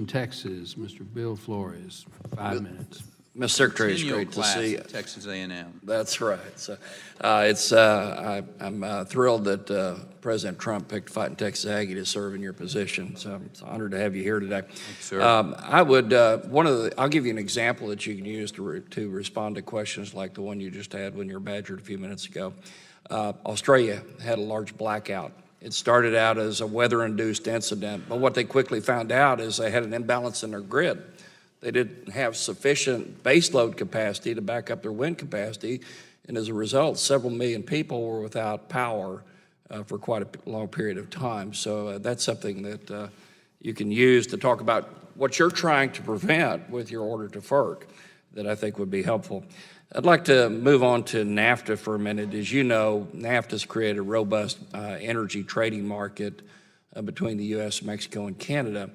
Houston, Texas, Mr. Bill Flores, 5 minutes. Mr. Secretary, it's great to see you. Texas A&M. That's right. So, I'm thrilled that President Trump picked Fighting Texas Aggie to serve in your position. So it's an honor to have you here today. Thanks, sir. I would I'll give you an example that you can use to respond to questions like the one you just had when you were badgered a few minutes ago. Australia had a large blackout. It started out as a weather-induced incident, but what they quickly found out is they had an imbalance in their grid. They didn't have sufficient baseload capacity to back up their wind capacity, and as a result, several million people were without power for quite a long period of time. So that's something that you can use to talk about what you're trying to prevent with your order to FERC that I think would be helpful. I'd like to move on to NAFTA for a minute. As you know, NAFTA's created a robust energy trading market between the U.S., Mexico, and Canada.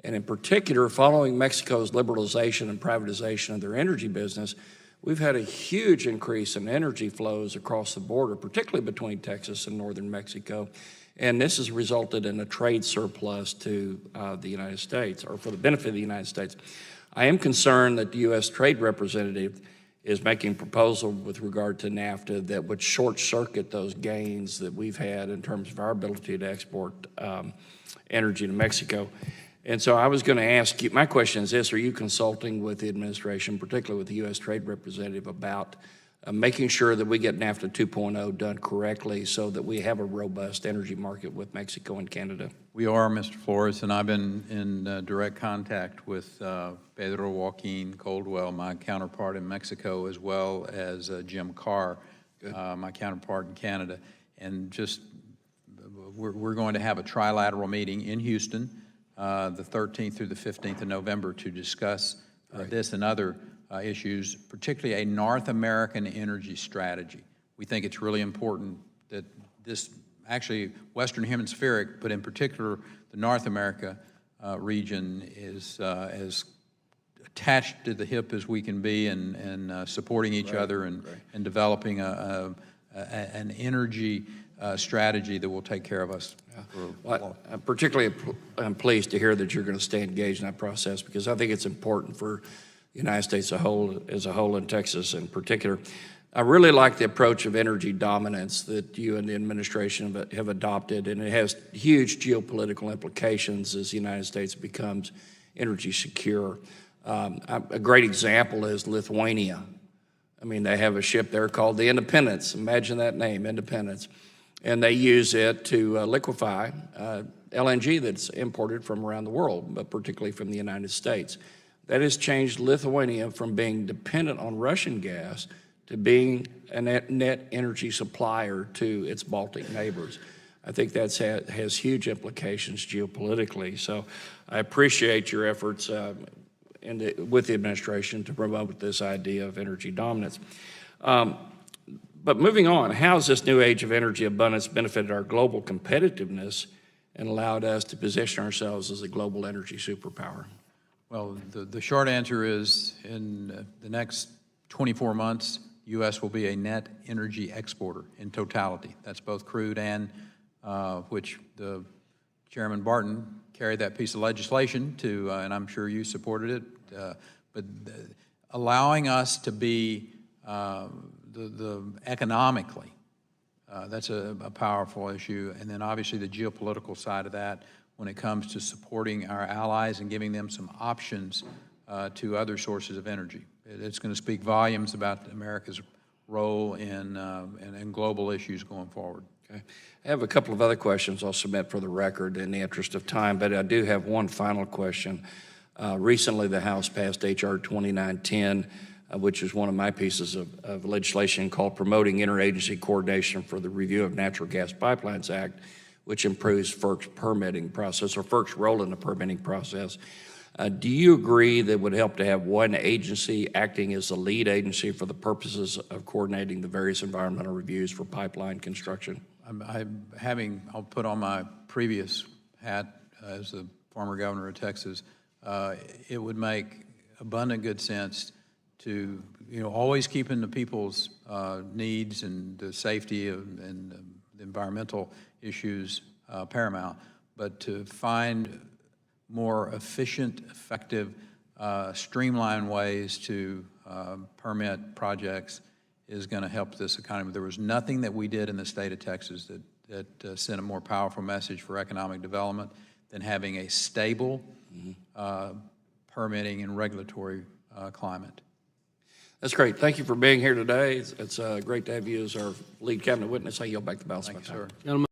And in particular, following Mexico's liberalization and privatization of their energy business, we've had a huge increase in energy flows across the border, particularly between Texas and northern Mexico. And this has resulted in a trade surplus to the United States, or for the benefit of the United States. I am concerned that the U.S. Trade Representative is making a proposal with regard to NAFTA that would short-circuit those gains that we've had in terms of our ability to export energy to Mexico. And so I was going to ask you, my question is this: are you consulting with the administration, particularly with the U.S. Trade Representative, about making sure that we get NAFTA 2.0 done correctly so that we have a robust energy market with Mexico and Canada? We are, Mr. Flores, and I've been in direct contact with Pedro Joaquin Coldwell, my counterpart in Mexico, as well as Jim Carr, my counterpart in Canada. And just we're going to have a trilateral meeting in Houston the 13th through the 15th of November to discuss this and other issues, particularly a North American energy strategy. We think it's really important that this, actually Western Hemispheric, but in particular the North America region is as attached to the hip as we can be and supporting each other and developing an energy strategy that will take care of us. Well, I'm pleased to hear that you're going to stay engaged in that process, because I think it's important for the United States as a whole, and Texas in particular. I really like the approach of energy dominance that you and the administration have adopted, and it has huge geopolitical implications as the United States becomes energy secure. A great example is Lithuania. I mean, they have a ship there called the Independence. Imagine that name, Independence. And they use it to liquefy LNG that's imported from around the world, but particularly from the United States. That has changed Lithuania from being dependent on Russian gas to being a net energy supplier to its Baltic neighbors. I think that has huge implications geopolitically. So I appreciate your efforts with the administration to promote this idea of energy dominance. But moving on, how has this new age of energy abundance benefited our global competitiveness and allowed us to position ourselves as a global energy superpower? Well, the short answer is in the next 24 months, U.S. will be a net energy exporter in totality. That's both crude and which the Chairman Barton carried that piece of legislation to, and I'm sure you supported it, but allowing us to be the economically, that's a powerful issue. And then obviously the geopolitical side of that when it comes to supporting our allies and giving them some options to other sources of energy. It's going to speak volumes about America's role in global issues going forward. Okay. I have a couple of other questions I'll submit for the record in the interest of time, but I do have one final question. Recently, the House passed H.R. 2910, which is one of my pieces of legislation called Promoting Interagency Coordination for the Review of Natural Gas Pipelines Act, which improves FERC's permitting process, or FERC's role in the permitting process. Do you agree that it would help to have one agency acting as the lead agency for the purposes of coordinating the various environmental reviews for pipeline construction? I'll put on my previous hat as the former governor of Texas, it would make abundant good sense to, always keeping the people's needs and the safety and the environmental issues paramount, but to find more efficient, effective, streamlined ways to permit projects is going to help this economy. There was nothing that we did in the state of Texas that sent a more powerful message for economic development than having a stable permitting and regulatory climate. That's great. Thank you for being here today. It's great to have you as our lead cabinet witness. I yield back the balance of my time. Thank you, sir. Gentlemen,